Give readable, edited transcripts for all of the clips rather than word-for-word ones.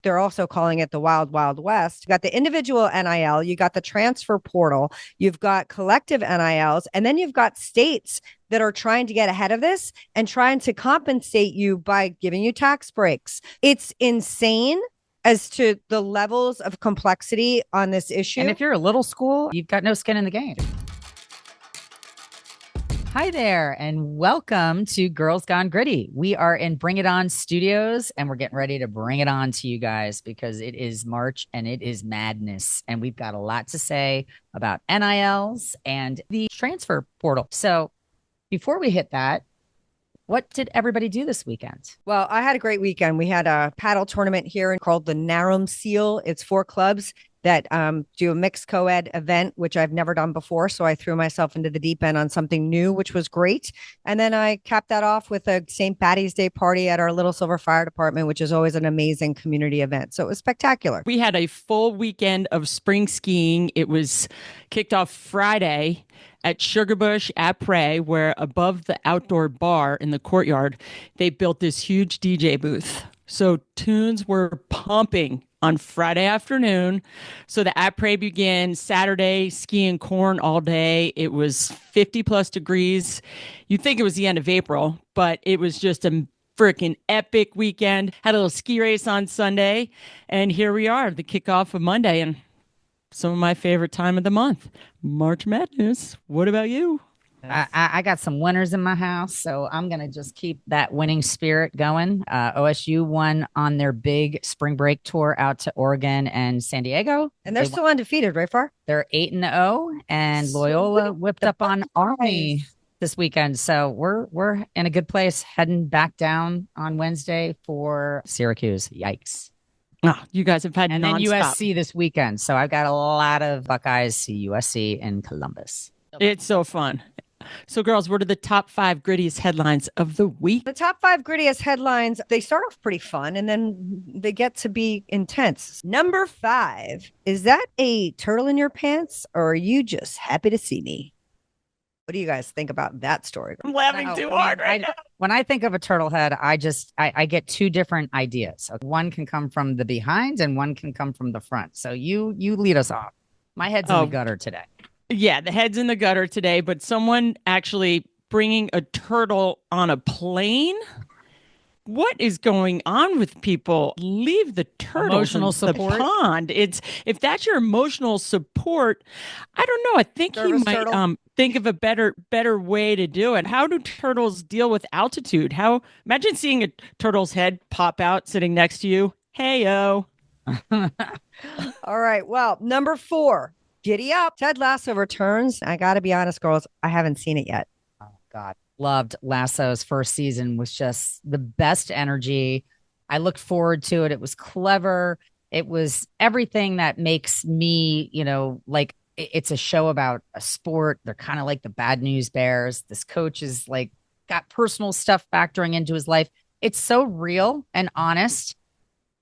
they're also calling it the Wild Wild West. You got the individual NIL, you got the transfer portal, you've got collective NILs, and then you've got states that are trying to get ahead of this and trying to compensate you by giving you tax breaks. It's insane as to the levels of complexity on this issue. And if you're a little school, you've got no skin in the game. Hi there, and welcome to Girls Gone Gritty. We are in Bring It On Studios, and we're getting ready to bring it on to you guys because it is March and it is madness. And we've got a lot to say about NILs and the transfer portal. So before we hit that, what did everybody do this weekend? Well, I had a great weekend. We had a paddle tournament here called the Narum Seal. It's 4 clubs that do a mixed co-ed event, which I've never done before. So I threw myself into the deep end on something new, which was great. And then I capped that off with a St. Patty's Day party at our Little Silver Fire Department, which is always an amazing community event. So it was spectacular. We had a full weekend of spring skiing. It was kicked off Friday at Sugarbush at Prey, where above the outdoor bar in the courtyard, they built this huge DJ booth. So tunes were pumping on Friday afternoon. So the après began Saturday, skiing corn all day. It was 50 plus degrees. You'd think it was the end of April, but it was just a freaking epic weekend. Had a little ski race on Sunday. And here we are, the kickoff of Monday. And some of my favorite time of the month, March Madness. What about you? I got some winners in my house, so I'm going to just keep that winning spirit going. OSU won on their big spring break tour out to Oregon and San Diego. And they're still undefeated, right, Far? They're 8-0, and Loyola whipped up on Army this weekend. So we're in a good place, heading back down on Wednesday for Syracuse. Yikes. Oh, you guys have had and nonstop. Then USC this weekend. So I've got a lot of Buckeyes see USC in Columbus. It's so fun. So, girls, what are the top 5 grittiest headlines of the week? The top 5 grittiest headlines, they start off pretty fun and then they get to be intense. Number 5, is that a turtle in your pants or are you just happy to see me? What do you guys think about that story? I'm laughing too hard right now. When I think of a turtle head, I get 2 different ideas. One can come from the behind and one can come from the front. So you lead us off. My head's in the gutter today. Yeah, the head's in the gutter today, but someone actually bringing a turtle on a plane? What is going on with people? Leave the turtle Emotional support. The pond. If that's your emotional support, I don't know. I think Service he might turtle. think of a better way to do it. How do turtles deal with altitude? Imagine seeing a turtle's head pop out sitting next to you. Hey-o. All right. Well, number 4. Giddy up. Ted Lasso returns. I got to be honest, girls, I haven't seen it yet. Oh, God. Loved Lasso's first season. Was just the best energy. I looked forward to it. It was clever. It was everything that makes me, like it's a show about a sport. They're kind of like the Bad News Bears. This coach is like got personal stuff factoring into his life. It's so real and honest.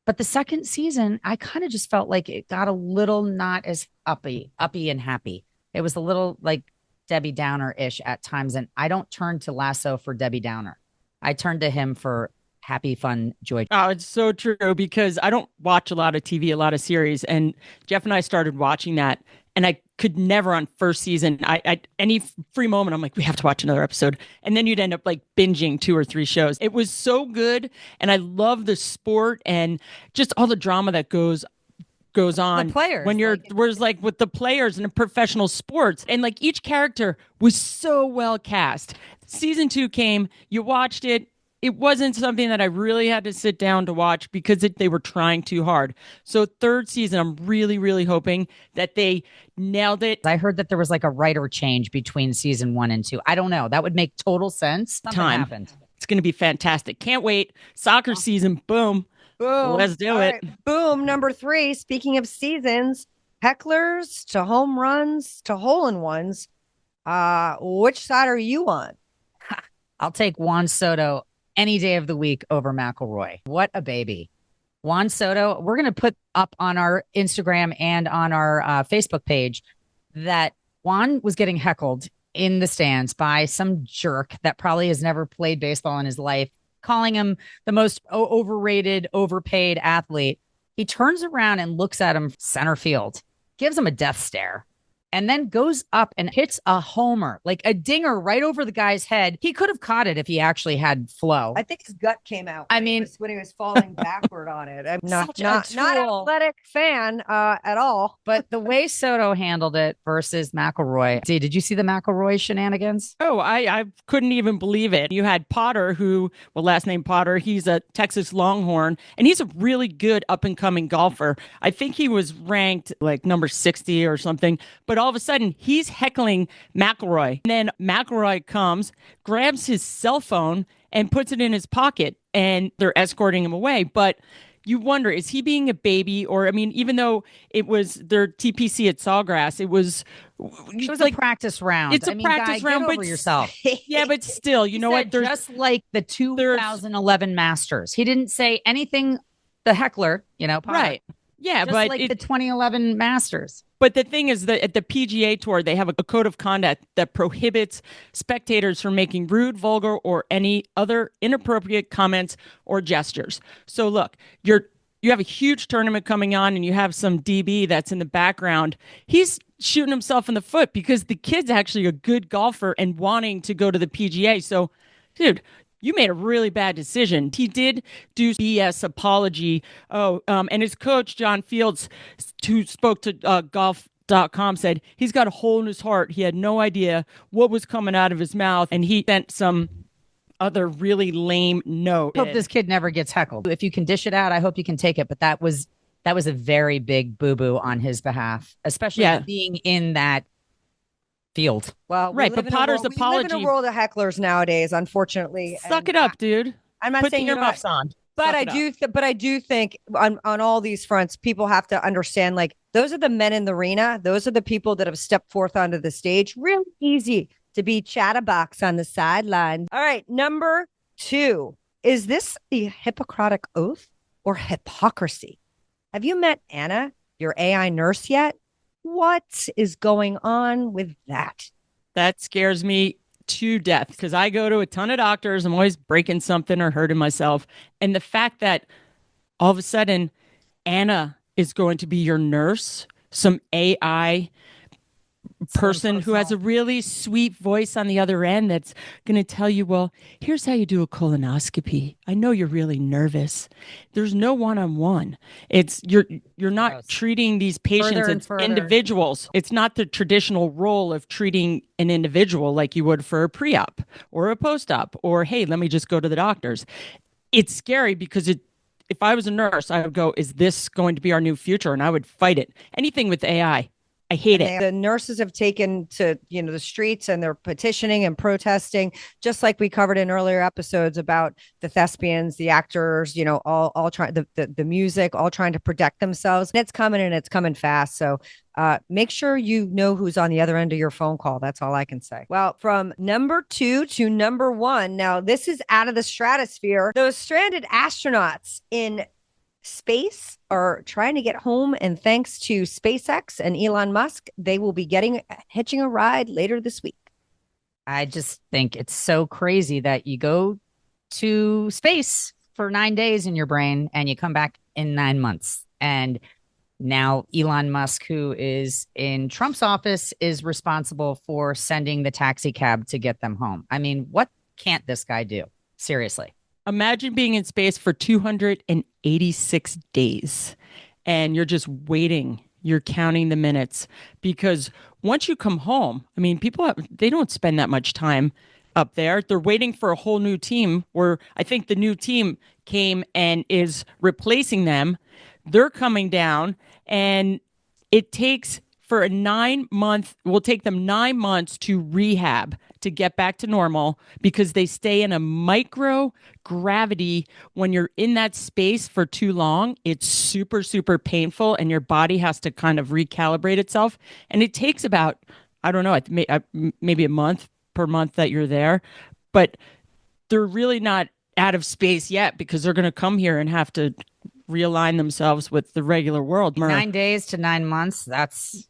But the second season, I kind of just felt like it got a little not as uppy and happy. It was a little like Debbie Downer-ish at times. And I don't turn to Lasso for Debbie Downer. I turn to him for happy, fun, joy. Oh, it's so true because I don't watch a lot of TV, a lot of series. And Jeff and I started watching that. And I could never on first season, I any free moment, I'm like, we have to watch another episode. And then you'd end up like binging 2 or 3 shows. It was so good. And I love the sport and just all the drama that goes on The players. when whereas like with the players in professional sports. And like each character was so well cast. Season 2 came, you watched it. It wasn't something that I really had to sit down to watch because they were trying too hard. So 3rd season, I'm really, really hoping that they nailed it. I heard that there was like a writer change between season 1 and 2. I don't know. That would make total sense. Something happened. It's going to be fantastic. Can't wait. Soccer season. Boom. Boom. Let's do All it. right. Boom. Number 3, speaking of seasons, hecklers to home runs to hole-in-ones. Which side are you on? I'll take Juan Soto any day of the week over McIlroy. What a baby. Juan Soto, we're going to put up on our Instagram and on our Facebook page that Juan was getting heckled in the stands by some jerk that probably has never played baseball in his life, calling him the most overrated, overpaid athlete. He turns around and looks at him center field, gives him a death stare, and then goes up and hits a homer, like a dinger right over the guy's head. He could have caught it if he actually had flow. I think his gut came out. I mean, when he was falling backward on it. I'm not an tool. athletic fan at all. But the way Soto handled it versus McElroy. Did you see the McElroy shenanigans? Oh, I couldn't even believe it. You had Potter, who, well, last name Potter, he's a Texas Longhorn, and he's a really good up-and-coming golfer. I think he was ranked like number 60 or something, but all of a sudden he's heckling McElroy. And then McElroy comes, grabs his cell phone and puts it in his pocket, and they're escorting him away. But you wonder, is he being a baby? Or, I mean, even though it was their TPC at Sawgrass, it was like, a practice round. It's a practice round, but yourself. Yeah, but still, you know what? There's just like the 2011 Masters. He didn't say anything. The heckler, Potter. Right? Yeah, just but like the 2011 Masters. But the thing is that at the PGA Tour, they have a code of conduct that prohibits spectators from making rude, vulgar, or any other inappropriate comments or gestures. So look, you have a huge tournament coming on, and you have some DB that's in the background. He's shooting himself in the foot because the kid's actually a good golfer and wanting to go to the PGA. So, dude, you made a really bad decision. He did do BS apology. And his coach, John Fields, who spoke to golf.com, said he's got a hole in his heart. He had no idea what was coming out of his mouth, and he sent some other really lame note. I hope this kid never gets heckled. If you can dish it out, I hope you can take it. But that was a very big boo-boo on his behalf, especially being in that field. Well, right, but Potter's apology. We live in a world of hecklers nowadays, unfortunately. Suck it up, dude. I'm not saying your earmuffs on. But I do think on all these fronts, people have to understand, like, those are the men in the arena. Those are the people that have stepped forth onto the stage. Real easy to be chatterbox on the sideline. All right, number 2. Is this the Hippocratic Oath or hypocrisy? Have you met Anna, your AI nurse, yet? What is going on with that? That scares me to death because I go to a ton of doctors. I'm always breaking something or hurting myself. And the fact that all of a sudden Anna is going to be your nurse, some AI person who has a really sweet voice on the other end that's going to tell you, well, here's how you do a colonoscopy. I know you're really nervous. There's no one-on-one. It's you're not treating these patients as individuals. It's not the traditional role of treating an individual like you would for a pre-op or a post-op or, hey, let me just go to the doctors. It's scary because if I was a nurse, I would go, is this going to be our new future? And I would fight it. Anything with AI. I hate it. The nurses have taken to, the streets, and they're petitioning and protesting, just like we covered in earlier episodes about the thespians, the actors, all trying the music, all trying to protect themselves. And it's coming fast. So make sure you know who's on the other end of your phone call. That's all I can say. Well, from number 2 to number 1. Now, this is out of the stratosphere. Those stranded astronauts in space are trying to get home, and thanks to SpaceX and Elon Musk, they will be hitching a ride later this week. I just think it's so crazy that you go to space for 9 days in your brain and you come back in 9 months. And now Elon Musk, who is in Trump's office, is responsible for sending the taxi cab to get them home. I mean, what can't this guy do? Seriously. Imagine being in space for 286 days and you're just waiting. You're counting the minutes because once you come home, I mean, they don't spend that much time up there. They're waiting for a whole new team where I think the new team came and is replacing them. They're coming down, and it takes will take them 9 months to rehab to get back to normal because they stay in a microgravity. When you're in that space for too long, it's super, super painful, and your body has to kind of recalibrate itself. And it takes about, I don't know, maybe a month per month that you're there. But they're really not out of space yet because they're going to come here and have to realign themselves with the regular world. 9 days to 9 months, that's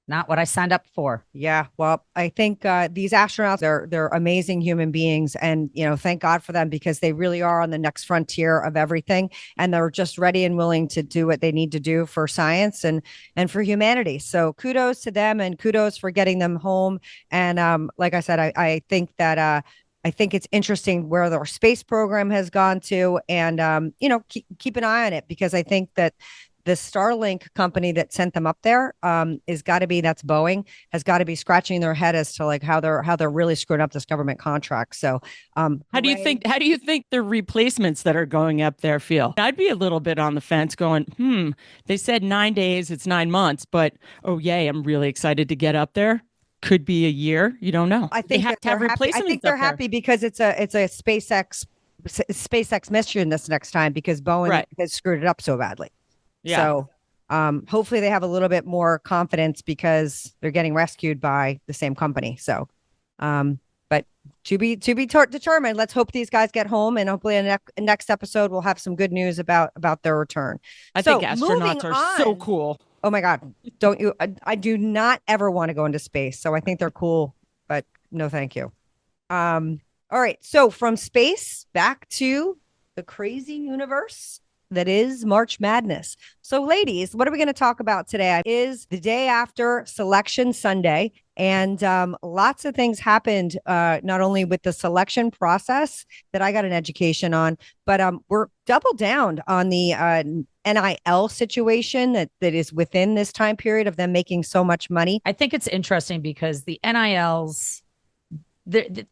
Not what I signed up for. Yeah, well, I think these astronauts, they're amazing human beings, and thank God for them because they really are on the next frontier of everything, and they're just ready and willing to do what they need to do for science and for humanity. So kudos to them, and kudos for getting them home. And like I said, I think that I think it's interesting where their space program has gone to, and keep an eye on it because I think that the Starlink company that sent them up there is got to be, that's Boeing, has got to be scratching their head as to like how they're really screwing up this government contract. So how do you think the replacements that are going up there feel? I'd be a little bit on the fence going, they said 9 days, it's 9 months, but oh yay, I'm really excited to get up there. Could be a year. You don't know. I think they're happy. I think they're happy because it's a SpaceX mission this next time because Boeing has screwed it up so badly. Yeah. So hopefully they have a little bit more confidence because they're getting rescued by the same company. So, but to be determined. Let's hope these guys get home, and hopefully in the next episode we'll have some good news about their return. I think astronauts are so cool. Oh my God. Don't you? I do not ever want to go into space. So I think they're cool, but no, thank you. All right. So from space back to the crazy universe that is March Madness. So ladies, what are we going to talk about today? It is the day after Selection Sunday, and lots of things happened, not only with the selection process that I got an education on, but we're double down on the NIL situation that is within this time period of them making so much money. I think it's interesting because the NILs,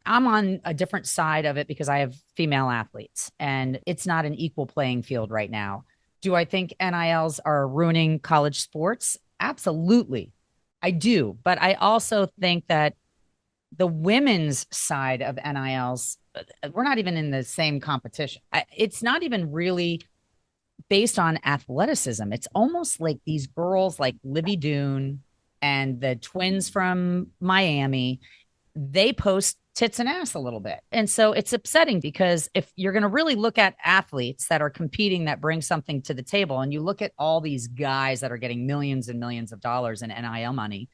I'm on a different side of it because I have female athletes and it's not an equal playing field right now. Do I think NILs are ruining college sports? Absolutely. I do. But I also think that the women's side of NILs, we're not even in the same competition. It's not even really based on athleticism. It's almost like these girls like Livy Dune and the twins from Miami, they post tits and ass a little bit. And so it's upsetting because if you're going to really look at athletes that are competing, that bring something to the table, and you look at all these guys that are getting millions and millions of dollars in NIL money,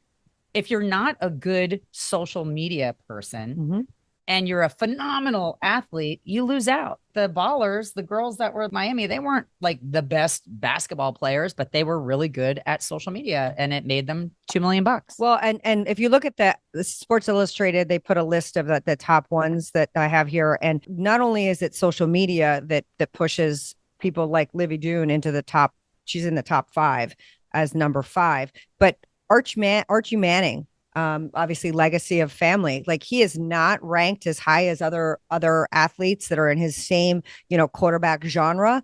if you're not a good social media person and you're a phenomenal athlete, you lose out. The ballers, the girls that were at Miami, they weren't like the best basketball players, but they were really good at social media, and it made them $2 million. Well, and if you look at the Sports Illustrated, they put a list of the top ones that I have here, and not only is it social media that pushes people like Livy Dune into the top, she's in the top 5 as number 5, but Archie Manning. Obviously legacy of family, like he is not ranked as high as other athletes that are in his same quarterback genre,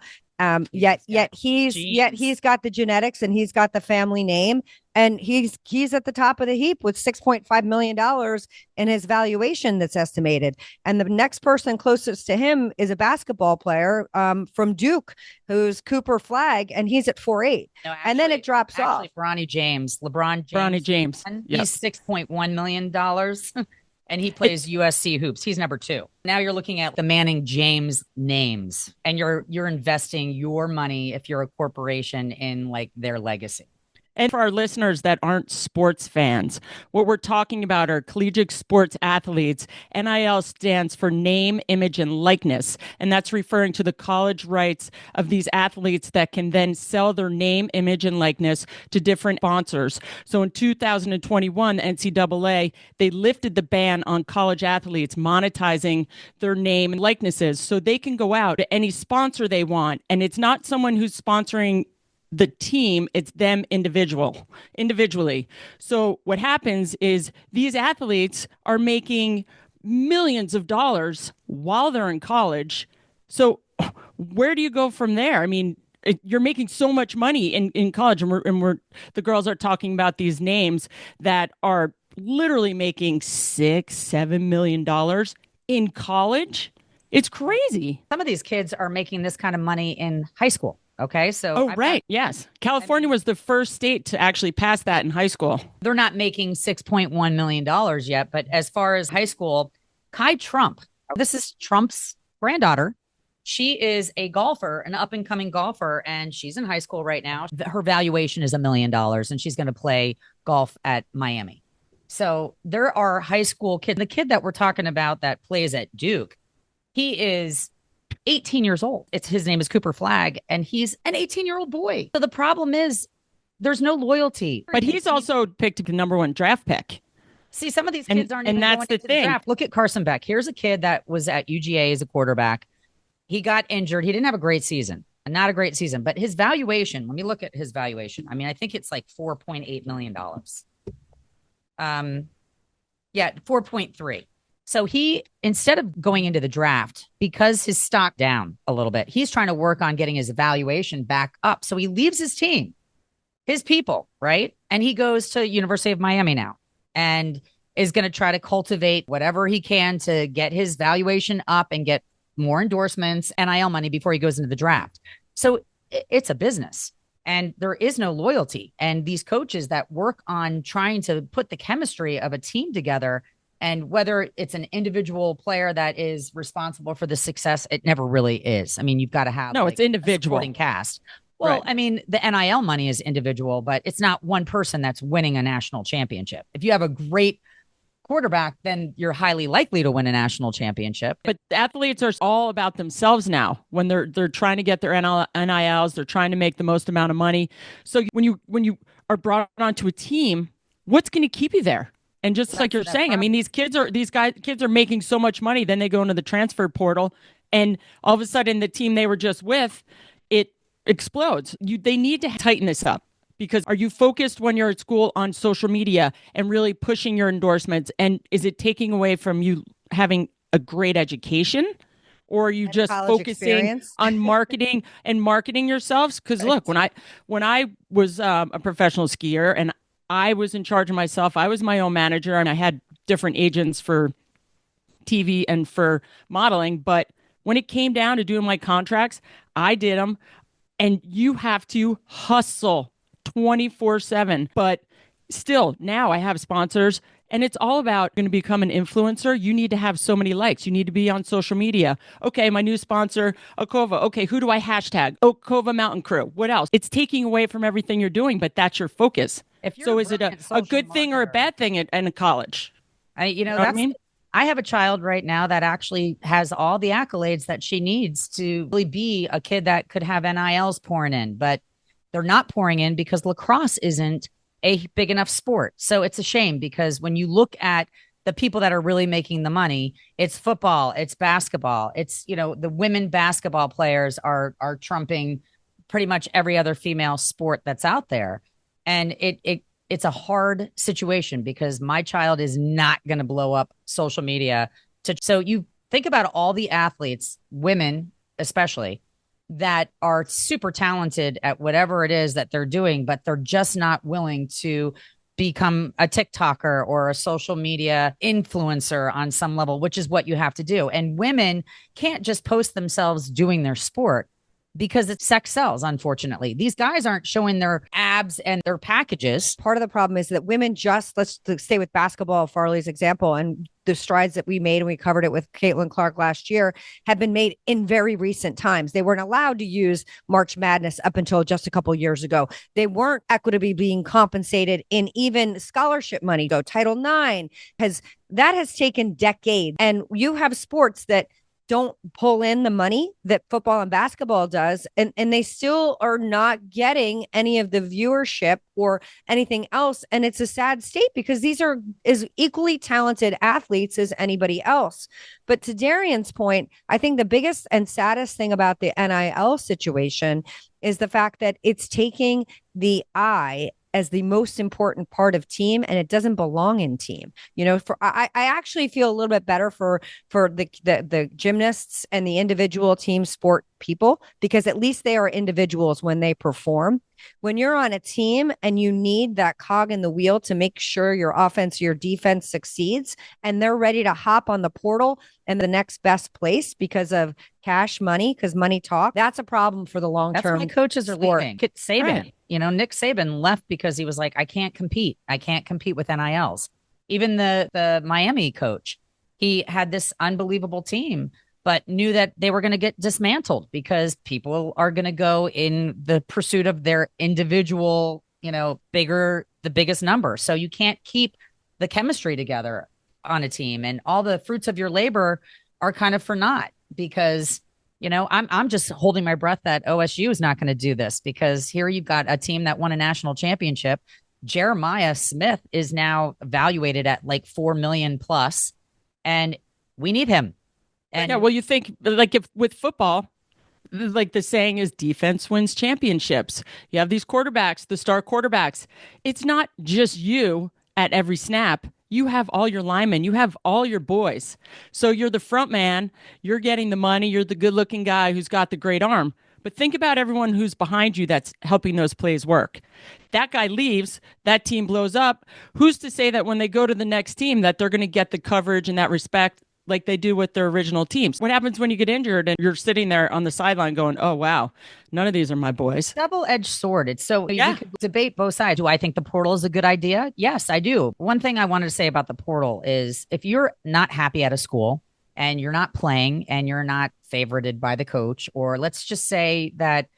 yet he's got the genetics and he's got the family name, and he's at the top of the heap with $6.5 million in his valuation that's estimated. And the next person closest to him is a basketball player from Duke, who's Cooper Flagg, and he's at 4.8. No, and then it drops off. LeBron James, Yep. He's $6.1 million. And he plays USC hoops. He's number 2. Now you're looking at the Manning James names, and you're investing your money, if you're a corporation, in like their legacy. And for our listeners that aren't sports fans, what we're talking about are collegiate sports athletes. NIL stands for name, image, and likeness. And that's referring to the college rights of these athletes that can then sell their name, image, and likeness to different sponsors. So in 2021, NCAA, they lifted the ban on college athletes monetizing their name and likenesses, so they can go out to any sponsor they want. And it's not someone who's sponsoring the team, it's them individually. So what happens is these athletes are making millions of dollars while they're in college. So where do you go from there? I mean, you're making so much money in college, and we're the girls are talking about these names that are literally making $6-7 million in college. It's crazy. Some of these kids are making this kind of money in high school. Okay, so yes. California was the first state to actually pass that in high school. They're not making $6.1 million yet, but as far as high school, Kai Trump, this is Trump's granddaughter. She is a golfer, an up and coming golfer, and she's in high school right now. Her valuation is $1 million, and she's going to play golf at Miami. So there are high school kids. The kid that we're talking about that plays at Duke, he is 18 years old. His name is Cooper Flagg, and he's an 18-year-old boy. So the problem is there's no loyalty. But he's also picked the number 1 draft pick. See, some of these kids aren't even that's going the into thing. the draft. Look at Carson Beck. Here's a kid that was at UGA as a quarterback. He got injured. He didn't have a great season, not a great season, but his valuation, let me look at his valuation. I mean, I think it's like $4.8 million. Yeah, 4.3. So he, instead of going into the draft, because his stock down a little bit, he's trying to work on getting his valuation back up. So he leaves his team, his people, right? And he goes to University of Miami now and is going to try to cultivate whatever he can to get his valuation up and get more endorsements, NIL money before he goes into the draft. So it's a business and there is no loyalty. And these coaches that work on trying to put the chemistry of a team together, and whether it's an individual player that is responsible for the success, it never really is. I mean, you've got to have it's individual supporting cast. Well, right. I mean, the NIL money is individual, but it's not one person that's winning a national championship. If you have a great quarterback, then you're highly likely to win a national championship. But athletes are all about themselves now. When they're trying to get their NILs, they're trying to make the most amount of money. So when you are brought onto a team, what's going to keep you there? And just like you're saying, I mean, these kids are making so much money. Then they go into the transfer portal, and all of a sudden, the team they were just with, it explodes. They need to tighten this up. Because are you focused when you're at school on social media and really pushing your endorsements? And is it taking away from you having a great education? Or are you just focusing on marketing and marketing yourselves? Because look, when I was a professional skier and I was in charge of myself, I was my own manager and I had different agents for TV and for modeling. But when it came down to doing my contracts, I did them. And you have to hustle 24/7. But still, now I have sponsors, and it's all about going to become an influencer. You need to have so many likes. You need to be on social media. Okay, my new sponsor, Okova. Okay, who do I hashtag? Okova Mountain Crew. What else? It's taking away from everything you're doing, but that's your focus. So is it a good thing or a bad thing in college? That's what I mean? I have a child right now that actually has all the accolades that she needs to really be a kid that could have NILs pouring in, but they're not pouring in because lacrosse isn't a big enough sport. So it's a shame because when you look at the people that are really making the money, it's football, it's basketball, it's, the women basketball players are trumping pretty much every other female sport that's out there. And it's a hard situation because my child is not going to blow up social media. So you think about all the athletes, women especially, that are super talented at whatever it is that they're doing, but they're just not willing to become a TikToker or a social media influencer on some level, which is what you have to do. And women can't just post themselves doing their sport because it's sex sells, unfortunately. These guys aren't showing their abs and their packages. Part of the problem is that women let's stay with basketball, Farley's example, and the strides that we made, and we covered it with Caitlin Clark last year, have been made in very recent times. They weren't allowed to use March Madness up until just a couple of years ago. They weren't equitably being compensated in even scholarship money. Title IX has taken decades. And you have sports that don't pull in the money that football and basketball does. And they still are not getting any of the viewership or anything else. And it's a sad state because these are as equally talented athletes as anybody else. But to Darian's point, I think the biggest and saddest thing about the NIL situation is the fact that it's taking the eye as the most important part of team, and it doesn't belong in team. I actually feel a little bit better for the gymnasts and the individual team sport people, because at least they are individuals when they perform. When you're on a team and you need that cog in the wheel to make sure your offense, your defense succeeds, and they're ready to hop on the portal and the next best place because of cash money, because money talk, that's a problem for the long term. That's why coaches are leaving. Saban, right. Nick Saban left because he was like, I can't compete. I can't compete with NILs. Even the Miami coach, he had this unbelievable team, but knew that they were going to get dismantled because people are going to go in the pursuit of their individual, the biggest number. So you can't keep the chemistry together on a team, and all the fruits of your labor are kind of for naught because, I'm just holding my breath that OSU is not going to do this, because here you've got a team that won a national championship. Jeremiah Smith is now evaluated at like 4 million plus, and we need him. And yeah, well, you think like if with football, like the saying is defense wins championships. You have these quarterbacks, the star quarterbacks. It's not just you at every snap. You have all your linemen. You have all your boys. So you're the front man. You're getting the money. You're the good-looking guy who's got the great arm. But think about everyone who's behind you that's helping those plays work. That guy leaves. That team blows up. Who's to say that when they go to the next team that they're going to get the coverage and that respect like they do with their original teams? What happens when you get injured and you're sitting there on the sideline going, oh, wow, none of these are my boys? Double-edged sword. It's so you could debate both sides. Do I think the portal is a good idea? Yes, I do. One thing I wanted to say about the portal is if you're not happy at a school and you're not playing and you're not favorited by the coach, or let's just say that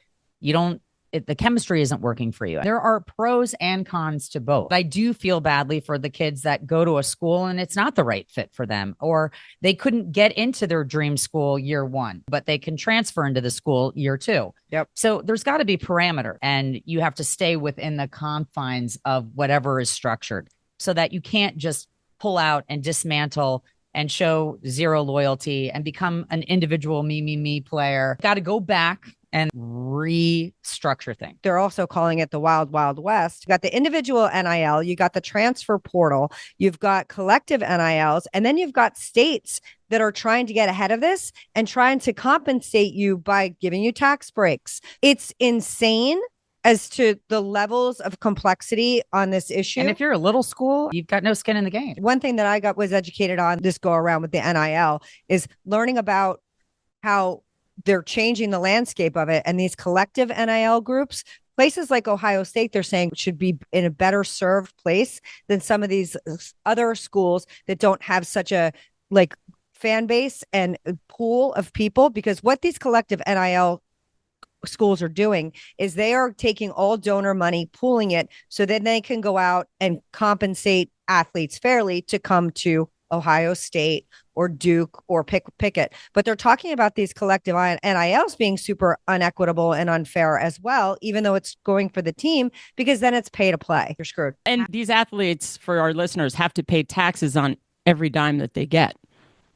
the chemistry isn't working for you. There are pros and cons to both. I do feel badly for the kids that go to a school and it's not the right fit for them, or they couldn't get into their dream school year one, but they can transfer into the school year two. Yep. So there's got to be parameter, and you have to stay within the confines of whatever is structured so that you can't just pull out and dismantle and show zero loyalty and become an individual me player. Got to go back and restructure things. They're also calling it the Wild Wild West. You got the individual NIL, you got the transfer portal, you've got collective NILs, and then you've got states that are trying to get ahead of this and trying to compensate you by giving you tax breaks. It's insane as to the levels of complexity on this issue. And if you're a little school, you've got no skin in the game. One thing that I was educated on this go around with the NIL is learning about how they're changing the landscape of it. And these collective NIL groups, places like Ohio State, they're saying should be in a better served place than some of these other schools that don't have such a fan base and pool of people. Because what these collective NIL schools are doing is they are taking all donor money, pooling it, so then they can go out and compensate athletes fairly to come to Ohio State or Duke or Pickett. But they're talking about these collective NILs being super unequitable and unfair as well, even though it's going for the team, because then it's pay to play. You're screwed. And these athletes, for our listeners, have to pay taxes on every dime that they get.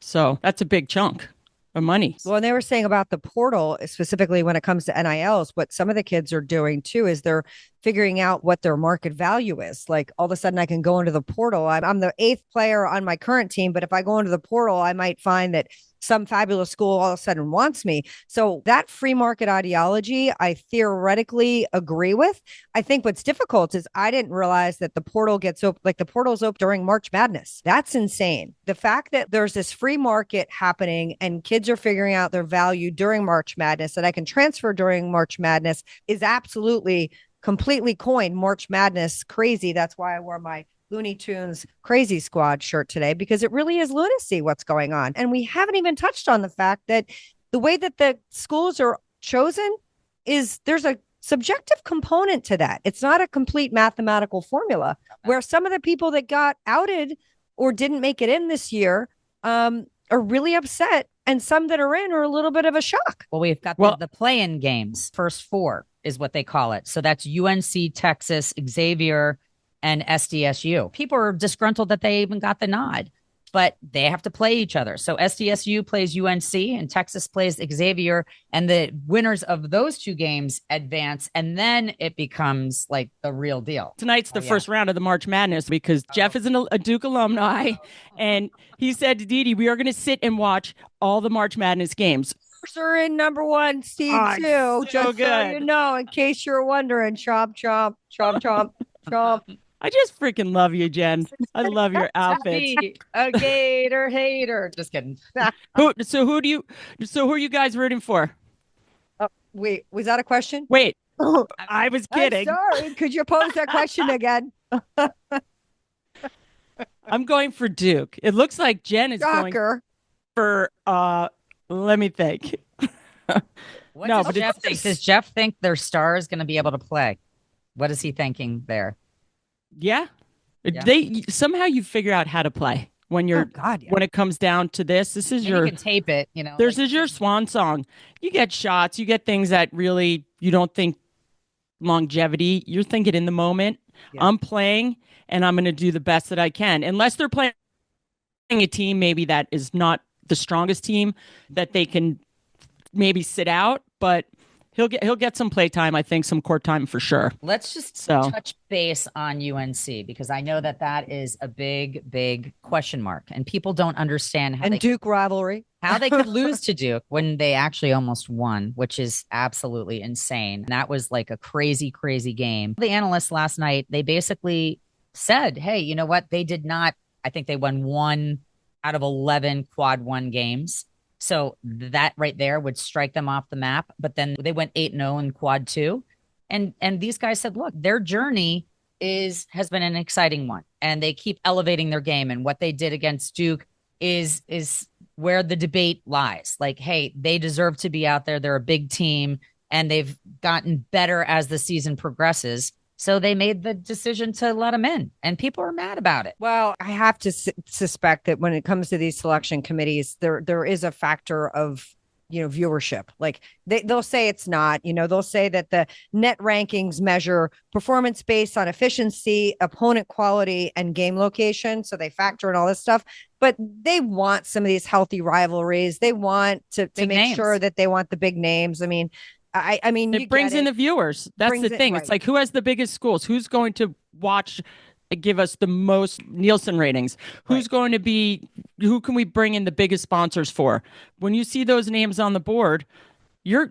So that's a big chunk of money. Well, and they were saying about the portal, specifically when it comes to NILs, what some of the kids are doing too is they're figuring out what their market value is. Like all of a sudden I can go into the portal. I'm the 8th player on my current team, but if I go into the portal, I might find that some fabulous school all of a sudden wants me. So that free market ideology, I theoretically agree with. I think what's difficult is I didn't realize that the portal gets open, like the portal's open during March Madness. That's insane. The fact that there's this free market happening and kids are figuring out their value during March Madness, that I can transfer during March Madness, is absolutely completely coined March Madness crazy. That's why I wore my Looney Tunes Crazy Squad shirt today, because it really is lunacy what's going on. And we haven't even touched on the fact that the way that the schools are chosen is there's a subjective component to that. It's not a complete mathematical formula, where some of the people that got outed or didn't make it in this year are really upset, and some that are in are a little bit of a shock. Well, we've got the play-in games. First four is what they call it. So that's UNC, Texas, Xavier, and SDSU. People are disgruntled that they even got the nod, but they have to play each other. So SDSU plays UNC and Texas plays Xavier, and the winners of those two games advance, and then it becomes like the real deal. Tonight's the first round of the March Madness, because Jeff is a Duke alumni, and he said to Didi, we are going to sit and watch all the March Madness games. Are in number one seed too. So just good. So you know, in case you're wondering, chomp, chomp, chomp, chomp, chomp. I just freaking love you, Jen. I love your outfits. A Gator hater. Just kidding. Who are you guys rooting for? Wait, was that a question? Wait, I was kidding. I'm sorry. Could you pose that question again? I'm going for Duke. It looks like Jen is Shocker. going for Let me think. What No, does but Jeff think? Does Jeff think their star is going to be able to play? What is he thinking there? yeah, Yeah. they somehow you figure out how to play when Oh you're God, yeah. when it comes down to this. This is Maybe you your can tape it, you know, This like is your swan song. You get shots, you get things that really you don't think longevity. You're thinking in the moment. Yeah. I'm playing and I'm going to do the best that I can. Unless they're playing a team maybe that is not the strongest team that they can maybe sit out, but he'll get some play time, I think, some court time for sure. let's just So touch base on UNC because I know that that is a big, big question mark, and people don't understand And Duke rivalry. how they could lose to Duke when they actually almost won, which is absolutely insane. That was like a crazy, crazy game. The analysts last night, they basically said, hey, you know what? They did not, I think they won 1 out of 11 quad one games. So that right there would strike them off the map. But then they went 8-0 in quad two. And these guys said, look, their journey has been an exciting one. And they keep elevating their game. And what they did against Duke is where the debate lies. Like, hey, they deserve to be out there. They're a big team and they've gotten better as the season progresses. So they made the decision to let them in, and people are mad about it. Well, I have to suspect that when it comes to these selection committees, there is a factor of viewership. Like they'll say it's not. They'll say that the net rankings measure performance based on efficiency, opponent quality, and game location. So they factor in all this stuff. But they want some of these healthy rivalries. They want to make sure that they want the big names. I mean, it brings in the viewers. That's the thing. Right. It's like, who has the biggest schools? Who's going to watch, give us the most Nielsen ratings? Who's going to be, who can we bring in the biggest sponsors for? When you see those names on the board,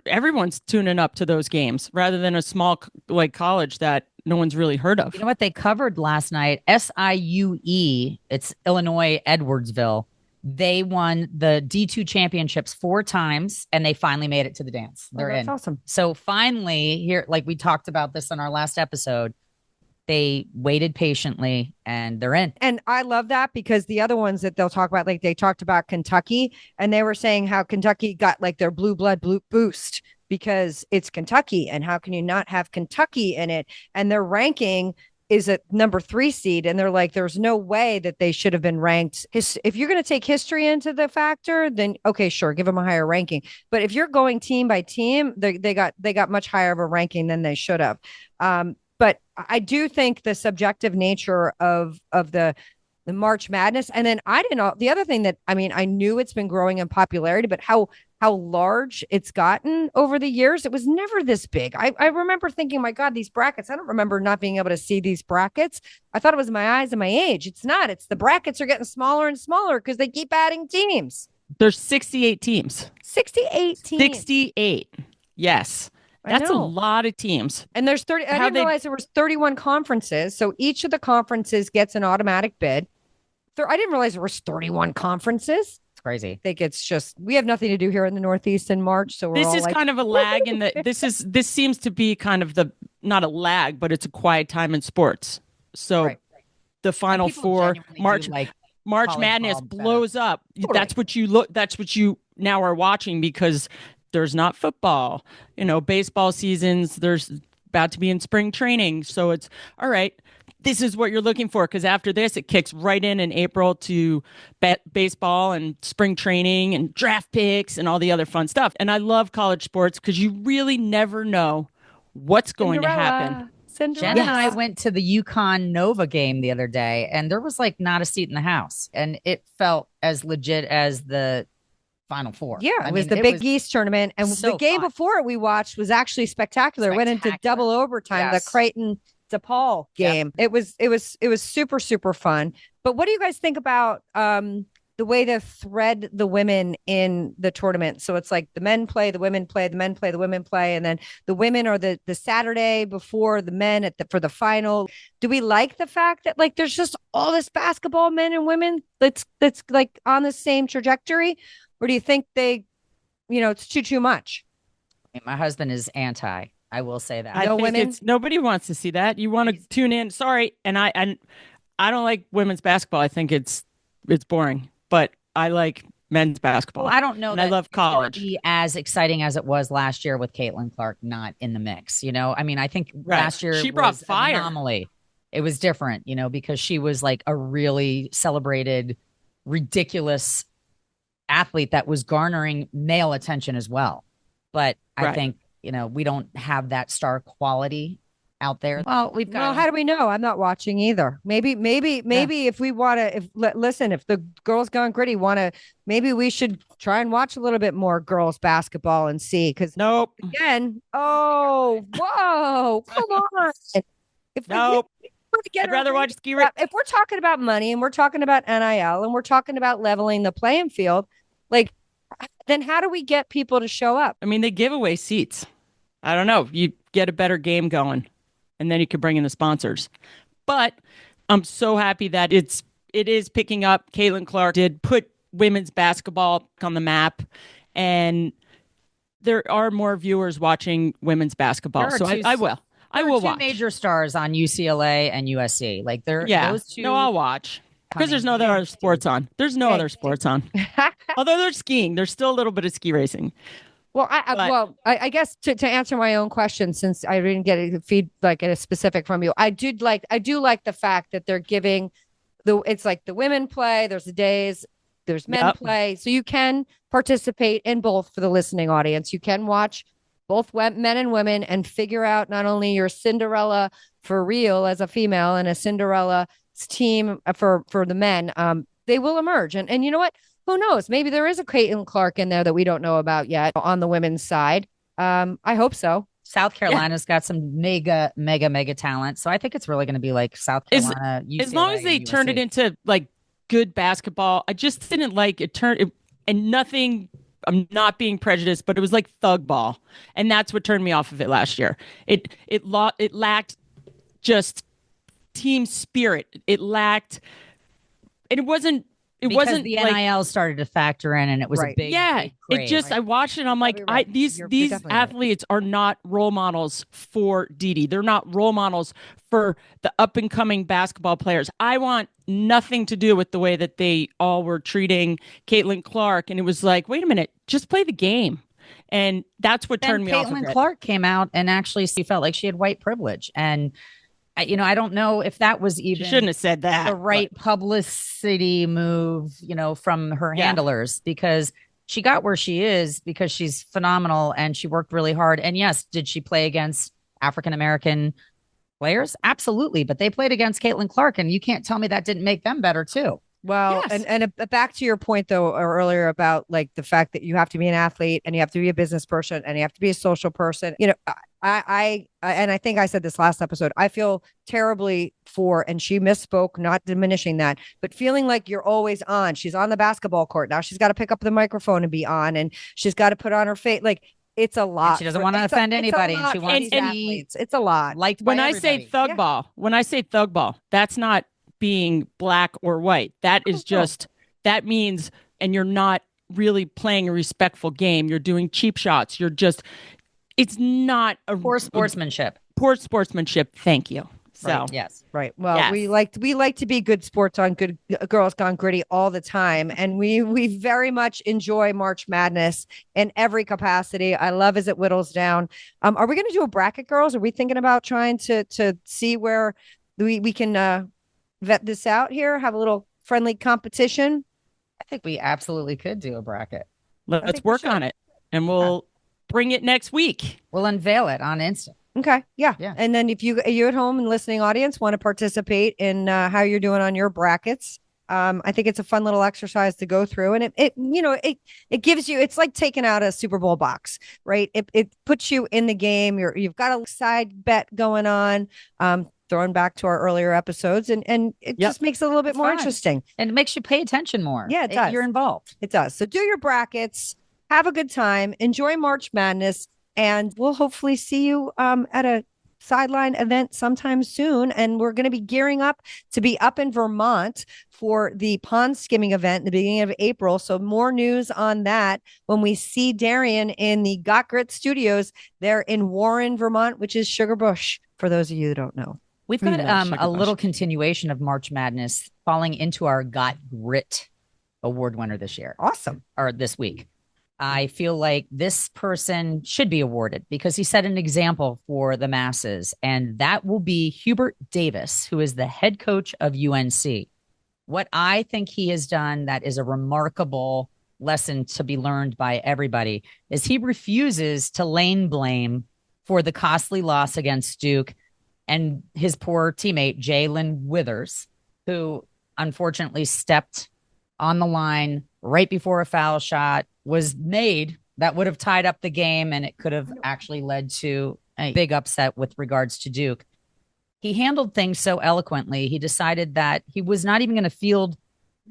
everyone's tuning up to those games rather than a small like college that no one's really heard of. You know what they covered last night? SIUE, it's Illinois Edwardsville. They won the D2 championships 4 times and they finally made it to the dance. They're in. That's awesome. So finally, here, like we talked about this on our last episode, they waited patiently and they're in. And I love that because the other ones that they'll talk about, like they talked about Kentucky and they were saying how Kentucky got like their blue boost because it's Kentucky. And how can you not have Kentucky in it? And their ranking is a number 3 seed. And they're like, there's no way that they should have been ranked. If you're going to take history into the factor, then okay, sure, give them a higher ranking. But if you're going team by team, they got much higher of a ranking than they should have. But I do think the subjective nature of the March Madness, and then I didn't know the other thing that I knew it's been growing in popularity, but how large it's gotten over the years. It was never this big. I remember thinking, my God, these brackets. I don't remember not being able to see these brackets. I thought it was my eyes and my age. It's not. It's the brackets are getting smaller and smaller because they keep adding teams. There's 68 teams. 68 teams. 68. Yes. That's a lot of teams. And there's 30. I didn't realize there was 31 conferences. So each of the conferences gets an automatic bid. I didn't realize there was 31 conferences. It's crazy. I think it's just, we have nothing to do here in the Northeast in March. So this is kind of a lag in this seems to be kind of not a lag, but it's a quiet time in sports. So the Final Four, March Madness blows up. Totally. That's what you now are watching because there's not football, baseball seasons. There's about to be in spring training. So it's all right. This is what you're looking for. Cause after this, it kicks right in April to baseball and spring training and draft picks and all the other fun stuff. And I love college sports because you really never know what's going to happen. Jen and I went to the UConn Nova game the other day and there was like not a seat in the house. And it felt as legit as the Final Four. Yeah, it was the Big East tournament. And the game before it we watched was actually spectacular. It went into double overtime, the Creighton DePaul game. Yep. It was super, super fun. But what do you guys think about the way they thread the women in the tournament? So it's like the men play, the women play, the men play, the women play, and then the women are the Saturday before the men for the final. Do we like the fact that like there's just all this basketball, men and women, that's like on the same trajectory? Or do you think it's too much? My husband is anti. I will say that. I think nobody wants to see that. You want to tune in. Sorry, and I don't like women's basketball. I think it's boring. But I like men's basketball. Well, I don't know and that I love college. Be as exciting as it was last year with Caitlin Clark not in the mix. I mean, I think last year she brought was fire. An anomaly. It was different, because she was like a really celebrated, ridiculous athlete that was garnering male attention as well. But I think, we don't have that star quality out there. Well, we've got. Well, how do we know? I'm not watching either. Maybe if we want to, listen, if the Girls Gone Gritty want to, maybe we should try and watch a little bit more girls basketball and see. Because nope. Again, whoa, come on. Nope. I'd rather watch ski race. If we're talking about money and we're talking about NIL and we're talking about leveling the playing field, then how do we get people to show up? I mean, they give away seats. I don't know. You get a better game going, and then you could bring in the sponsors. But I'm so happy that it is picking up. Caitlin Clark did put women's basketball on the map, and there are more viewers watching women's basketball. So I will. I will watch. Major stars on UCLA and USC. Those two. No, I'll watch. Because there's no other sports on. There's no other sports on. Although there's skiing. There's still a little bit of ski racing. Well, I guess to answer my own question, since I didn't get a specific from you, I do like the fact that they're giving it's like the women play, there's the days, there's men play. So you can participate in both for the listening audience. You can watch both men and women and figure out not only your Cinderella for real as a female and a Cinderella team for the men. They will emerge. And you know what? Who knows? Maybe there is a Caitlin Clark in there that we don't know about yet on the women's side. I hope so. South Carolina's got some mega talent. So I think it's really going to be like South Carolina. UCLA, as long as they turn it into good basketball. I just didn't like it. And nothing. I'm not being prejudiced, but it was like thug ball, and that's what turned me off of it last year. It lacked just team spirit. It lacked, and it wasn't. Because the NIL started to factor in, and it was a big it just I watched it. I'm like, these athletes are not role models for Didi. They're not role models for the up and coming basketball players. I want nothing to do with the way that they all were treating Caitlin Clark, and it was like, wait a minute, just play the game. And that's what turned me off of it. Caitlin Clark came out and actually she felt like she had white privilege, and I don't know if that was even. She shouldn't have said that. The right publicity move, from her handlers, because she got where she is because she's phenomenal and she worked really hard. And yes, did she play against African-American players? Absolutely. But they played against Caitlin Clark, and you can't tell me that didn't make them better too. Well, yes. and back to your point though, earlier about the fact that you have to be an athlete and you have to be a business person and you have to be a social person. I think I said this last episode. I feel terribly for, and she misspoke, not diminishing that, but feeling like you're always on. She's on the basketball court now. She's got to pick up the microphone and be on, and she's got to put on her face. It's a lot. And she doesn't want to offend anybody, and she wants athletes. It's a lot. When I say thug ball, that's not being black or white. That is just, that means, and you're not really playing a respectful game. You're doing cheap shots. It's not a poor sportsmanship. Poor sportsmanship. Thank you. So right. Yes. Right. Well, we like to be good sports on Good Girls Gone Gritty all the time. And we very much enjoy March Madness in every capacity. I love as it whittles down. Are we going to do a bracket, girls? Are we thinking about trying to see where we can vet this out here, have a little friendly competition? I think we absolutely could do a bracket. Let's work on it, and we'll bring it next week. We'll unveil it on Insta. Okay. Yeah. And then if you at home and listening audience want to participate in how you're doing on your brackets, I think it's a fun little exercise to go through, and it gives you, it's like taking out a Super Bowl box, right? It puts you in the game. You've got a side bet going on. Throwing back to our earlier episodes, and it just makes it a little bit more interesting. And it makes you pay attention more. Yeah, it does. You're involved. It does. So do your brackets, have a good time, enjoy March Madness, and we'll hopefully see you at a sideline event sometime soon. And we're going to be gearing up to be up in Vermont for the pond skimming event in the beginning of April. So more news on that when we see Darian in the Got Grit studios there in Warren, Vermont, which is Sugarbush, for those of you who don't know. We've got a little continuation of March Madness falling into our Got Grit award winner this year. Awesome. Or this week. I feel like this person should be awarded because he set an example for the masses, and that will be Hubert Davis, who is the head coach of UNC. What I think he has done that is a remarkable lesson to be learned by everybody is he refuses to lane blame for the costly loss against Duke and his poor teammate, Jalen Withers, who unfortunately stepped on the line right before a foul shot was made that would have tied up the game, and it could have actually led to a big upset with regards to Duke. He handled things so eloquently. He decided that he was not even going to field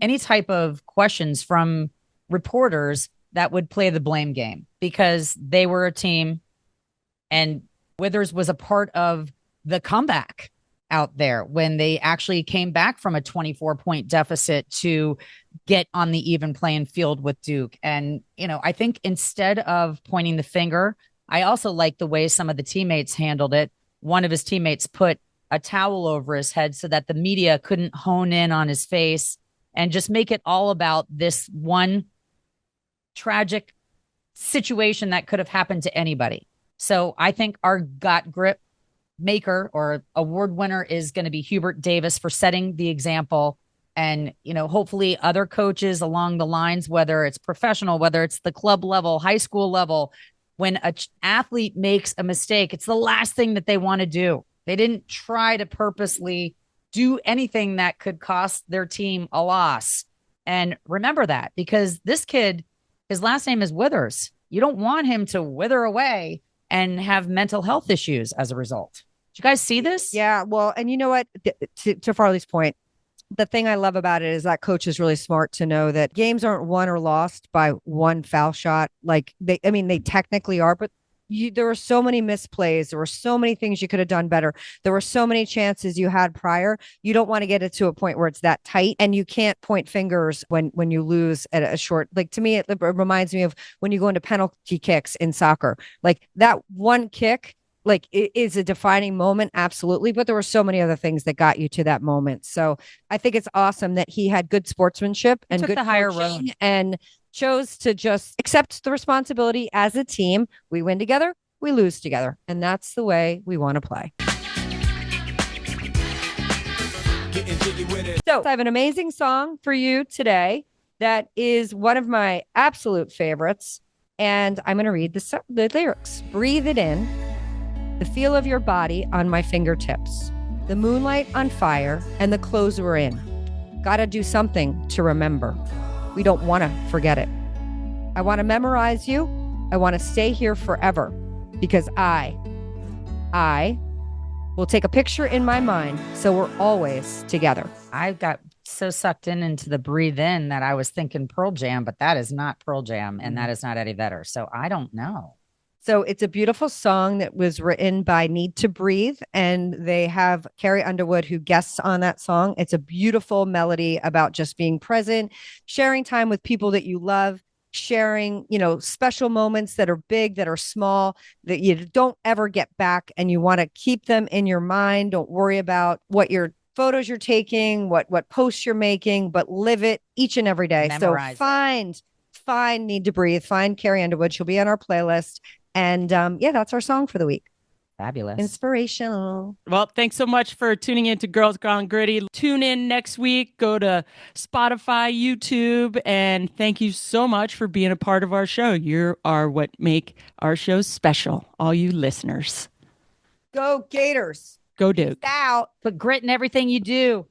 any type of questions from reporters that would play the blame game because they were a team and Withers was a part of the comeback out there when they actually came back from a 24-point deficit to get on the even playing field with Duke. And, I think instead of pointing the finger, I also like the way some of the teammates handled it. One of his teammates put a towel over his head so that the media couldn't hone in on his face and just make it all about this one tragic situation that could have happened to anybody. So I think our got grip maker or award winner is going to be Hubert Davis for setting the example. And, hopefully other coaches along the lines, whether it's professional, whether it's the club level, high school level, when an athlete makes a mistake, it's the last thing that they want to do. They didn't try to purposely do anything that could cost their team a loss. And remember that because this kid, his last name is Withers. You don't want him to wither away and have mental health issues as a result. Did you guys see this? Yeah. Well, and you know what? To Farley's point, the thing I love about it is that coach is really smart to know that games aren't won or lost by one foul shot. Like they technically are, but there were so many misplays. There were so many things you could have done better. There were so many chances you had prior. You don't want to get it to a point where it's that tight and you can't point fingers when you lose at a short, like to me, it reminds me of when you go into penalty kicks in soccer, like that one kick, like it is a defining moment. Absolutely. But there were so many other things that got you to that moment. So I think it's awesome that he had good sportsmanship and good the higher road and chose to just accept the responsibility as a team. We win together, we lose together. And that's the way we want to play. So I have an amazing song for you today that is one of my absolute favorites. And I'm going to read the lyrics. Breathe it in. The feel of your body on my fingertips. The moonlight on fire and the clothes we're in. Gotta do something to remember. We don't want to forget it. I want to memorize you. I want to stay here forever because I will take a picture in my mind so we're always together. I got so sucked into the breathe in that I was thinking Pearl Jam, but that is not Pearl Jam and that is not Eddie Vedder. So I don't know. So it's a beautiful song that was written by Need to Breathe, and they have Carrie Underwood who guests on that song. It's a beautiful melody about just being present, sharing time with people that you love, sharing, special moments that are big, that are small, that you don't ever get back, and you want to keep them in your mind. Don't worry about what your photos you're taking, what posts you're making, but live it each and every day. Memorize so find Need to Breathe, find Carrie Underwood. She'll be on our playlist. And that's our song for the week. Fabulous. Inspirational. Well, thanks so much for tuning in to Girls Gone Gritty. Tune in next week. Go to Spotify, YouTube, and thank you so much for being a part of our show. You are what make our show special, all you listeners. Go Gators. Go Duke. Out. Put grit in everything you do.